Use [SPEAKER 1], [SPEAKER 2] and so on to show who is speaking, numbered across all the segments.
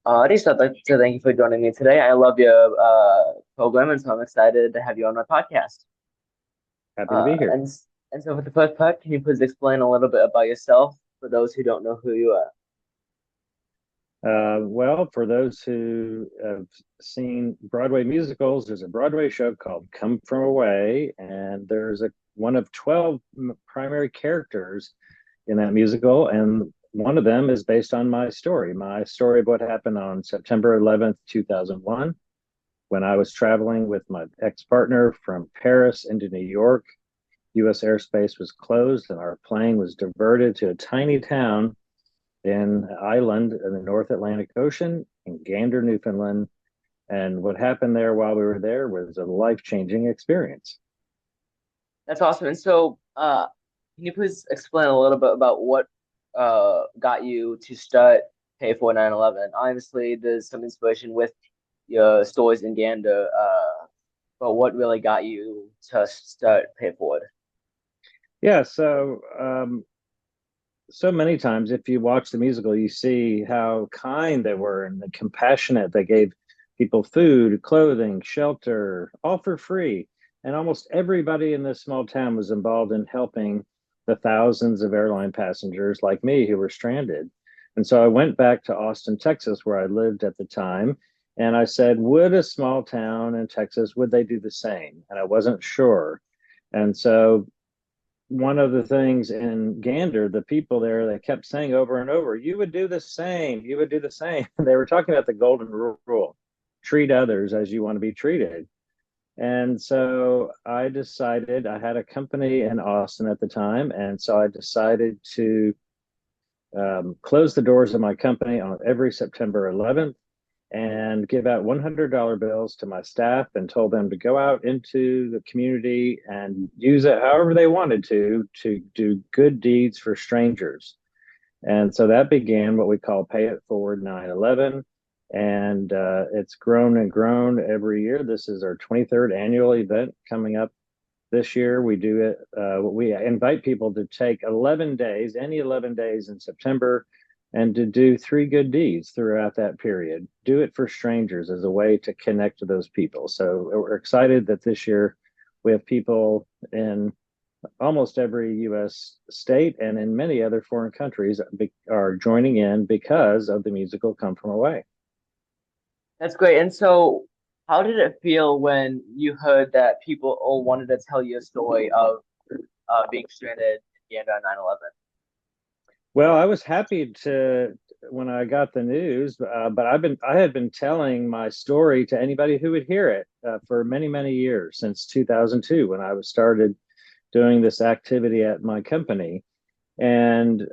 [SPEAKER 1] I just would like to thank you for joining me today. I love your program, and so I'm excited to have you on my podcast.
[SPEAKER 2] Happy to
[SPEAKER 1] Uh,
[SPEAKER 2] be here.
[SPEAKER 1] and and so for the first part, can you please explain a little bit about yourself for those who don't know who you are?
[SPEAKER 2] Well, for those who have seen Broadway musicals, there's a Broadway show called Come From Away, and there's a one of 12 primary characters in that musical, and one of them is based on my story of what happened on September 11th, 2001, when I was traveling with my ex-partner from Paris into New York. U.S. airspace was closed, and our plane was diverted to a tiny town in an island in the North Atlantic Ocean in Gander, Newfoundland. And what happened there while we were there was a life changing experience.
[SPEAKER 1] That's awesome. And so, can you please explain a little bit about what got you to start Pay for 9/11? Obviously, there's some inspiration with your stories in Gander, but what really got you to start Pay It Forward?
[SPEAKER 2] Yeah, so many times if you watch the musical, you see how kind they were and the compassionate. They gave people food, clothing, shelter, all for free. And almost everybody in this small town was involved in helping the thousands of airline passengers like me who were stranded. And so I went back to Austin, Texas, where I lived at the time. And I said, would a small town in Texas, would they do the same? And I wasn't sure. And so one of the things in Gander, the people there, they kept saying over and over, you would do the same, you would do the same. They were talking about the golden rule, treat others as you want to be treated. And so I decided, I had a company in Austin at the time. And so I decided to close the doors of my company on every September 11th and give out $100 bills to my staff and told them to go out into the community and use it however they wanted to do good deeds for strangers. And so that began what we call Pay It Forward 9/11. And it's grown and grown every year. This is our 23rd annual event coming up this year. We do it, we invite people to take 11 days, any 11 days in September, and to do three good deeds throughout that period. Do it for strangers as a way to connect to those people. So we're excited that this year we have people in almost every US state and in many other foreign countries are joining in because of the musical Come From Away.
[SPEAKER 1] That's great. And so, how did it feel when you heard that people all wanted to tell you a story of being stranded in Uganda on 9/11?
[SPEAKER 2] Well, I was happy to when I got the news, but I had been telling my story to anybody who would hear it for many years since 2002 when I was started doing this activity at my company. And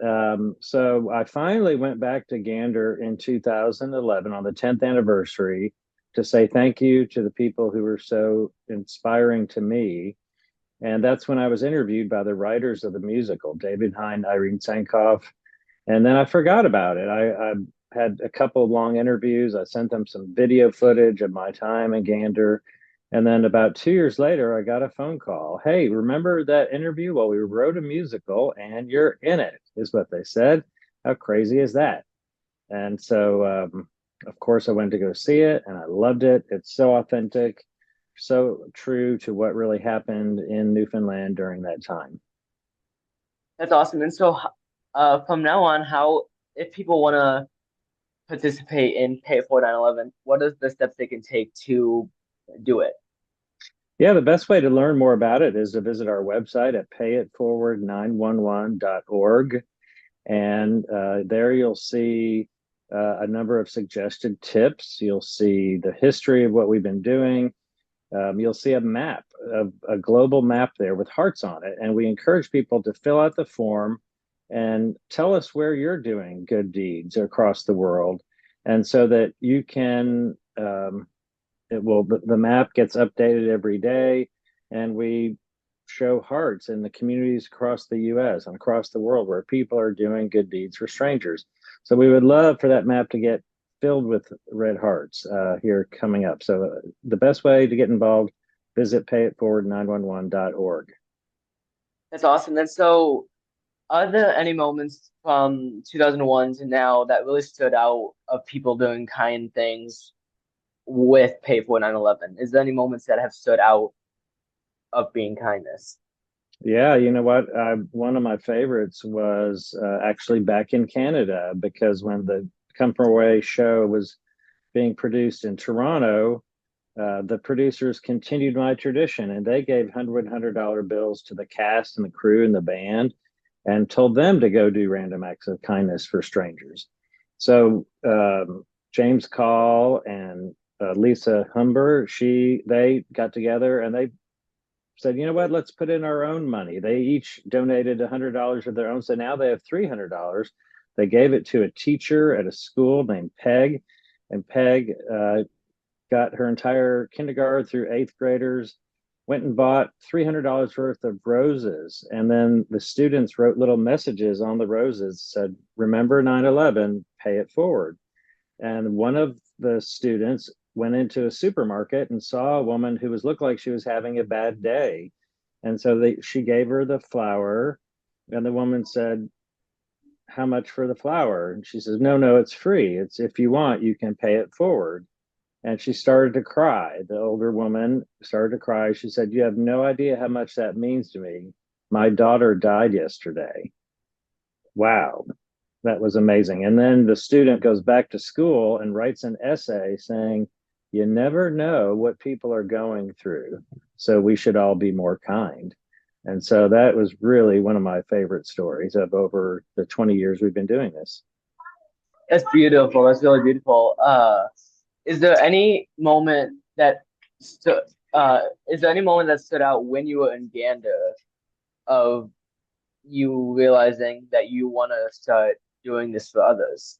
[SPEAKER 2] so I finally went back to Gander in 2011 on the 10th anniversary to say thank you to the people who were so inspiring to me. And that's when I was interviewed by the writers of the musical, David Hine, Irene Sankoff, and then I forgot about it. I had a couple of long interviews. I sent them some video footage of my time in Gander. And then about 2 years later, I got a phone call. Hey, remember that interview? Well, we wrote a musical and you're in it, is what they said. How crazy is that? And so, of course, I went to go see it and I loved it. It's so authentic, so true to what really happened in Newfoundland during that time.
[SPEAKER 1] That's awesome. And so, from now on, how if people want to participate in Pay It Forward 9/11, what are the steps they can take to do it?
[SPEAKER 2] Yeah, the best way to learn more about it is to visit our website at payitforward911.org. And there you'll see a number of suggested tips. You'll see the history of what we've been doing. You'll see a map, a global map there with hearts on it. And we encourage people to fill out the form and tell us where you're doing good deeds across the world. And so that you can the map gets updated every day, and we show hearts in the communities across the US and across the world where people are doing good deeds for strangers. So we would love for that map to get filled with red hearts here coming up. So the best way to get involved, visit payitforward911.org.
[SPEAKER 1] That's awesome. And so, Are there any moments from 2001 to now that really stood out of people doing kind things with Pay for 9/11? Is there any moments that have stood out of being kindness?
[SPEAKER 2] Yeah, you know what? One of my favorites was actually back in Canada because when the Come From Away show was being produced in Toronto, the producers continued my tradition and they gave $100 bills to the cast and the crew and the band and told them to go do random acts of kindness for strangers. So James Call and Lisa Humber, they got together and they said, you know what, let's put in our own money. They each donated $100 of their own. So now they have $300. They gave it to a teacher at a school named Peg, and Peg got her entire kindergarten through eighth graders, went and bought $300 worth of roses. And then the students wrote little messages on the roses, said, remember 9/11, pay it forward. And one of the students went into a supermarket and saw a woman who was looked like she was having a bad day. And so she gave her the flower, and the woman said, how much for the flower? And she says, no, no, it's free. It's if you want, you can pay it forward. And she started to cry. The older woman started to cry. She said, you have no idea how much that means to me. My daughter died yesterday. Wow, that was amazing. And then the student goes back to school and writes an essay saying, you never know what people are going through. So we should all be more kind. And so that was really one of my favorite stories of over the 20 years we've been doing this.
[SPEAKER 1] That's beautiful. That's really beautiful. Is there any moment that stood is there any moment that stood out when you were in Gander of you realizing that you want to start doing this for others?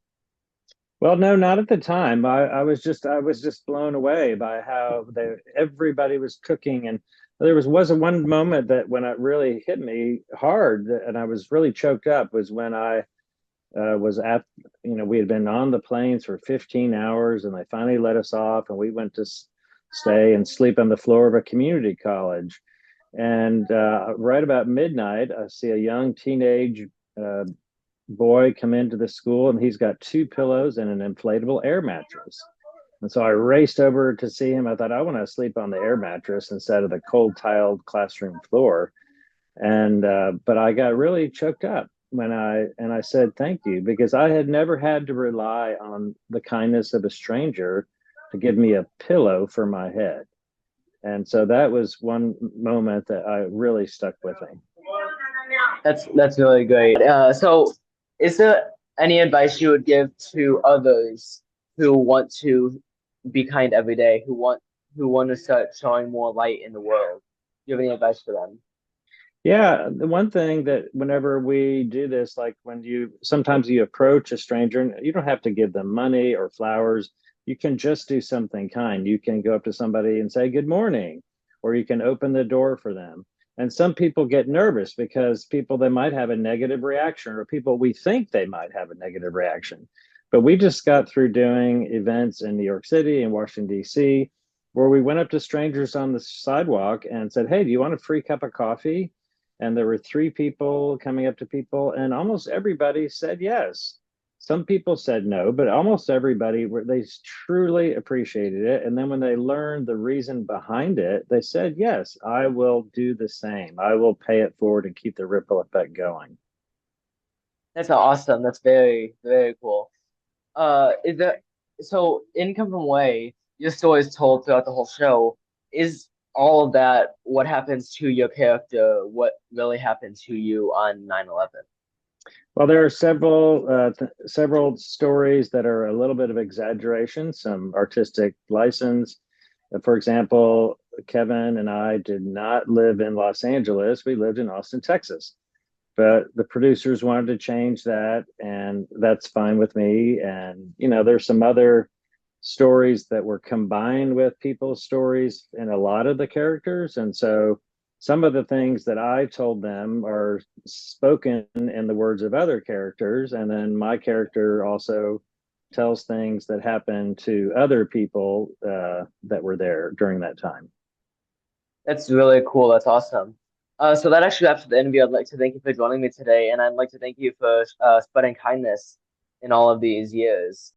[SPEAKER 2] Well, no, not at the time. I was just blown away by how everybody was cooking, and there was one moment that when it really hit me hard, and I was really choked up was when I was at we had been on the planes for 15 hours, and they finally let us off, and we went to stay and sleep on the floor of a community college, and right about midnight, I see a young teenage uh, boy come into the school and he's got two pillows and an inflatable air mattress. And so I raced over to see him. I thought, I want to sleep on the air mattress instead of the cold tiled classroom floor. And but I got really choked up when I said thank you because I had never had to rely on the kindness of a stranger to give me a pillow for my head. And so that was one moment that I really stuck with me.
[SPEAKER 1] That's really great. So, is there any advice you would give to others who want to be kind every day, who want to start showing more light in the world? Do you have any advice for them?
[SPEAKER 2] Yeah, the one thing that whenever we do this, like when you sometimes you approach a stranger and you don't have to give them money or flowers, you can just do something kind. You can go up to somebody and say good morning, or you can open the door for them. And some people get nervous because people they might have a negative reaction, or people we think they might have a negative reaction. But we just got through doing events in New York City and Washington, D.C., where we went up to strangers on the sidewalk and said, hey, do you want a free cup of coffee? And there were three people coming up to people, and almost everybody said yes. Some people said no, but almost everybody they truly appreciated it. And then when they learned the reason behind it, they said, yes, I will do the same. I will pay it forward and keep the ripple effect going.
[SPEAKER 1] That's awesome. That's very, very cool. Is there so in Come From Way, your story is told throughout the whole show. Is all of that what happens to your character? What really happened to you on 9/11?
[SPEAKER 2] Well, there are several stories that are a little bit of exaggeration, some artistic license. For example, Kevin and I did not live in Los Angeles. We lived in Austin, Texas. But the producers wanted to change that, and that's fine with me. And, there's some other stories that were combined with people's stories in a lot of the characters. And so some of the things that I told them are spoken in the words of other characters. And then my character also tells things that happened to other people that were there during that time.
[SPEAKER 1] That's really cool. That's awesome. So that actually wraps up the interview. I'd like to thank you for joining me today, and I'd like to thank you for spreading kindness in all of these years.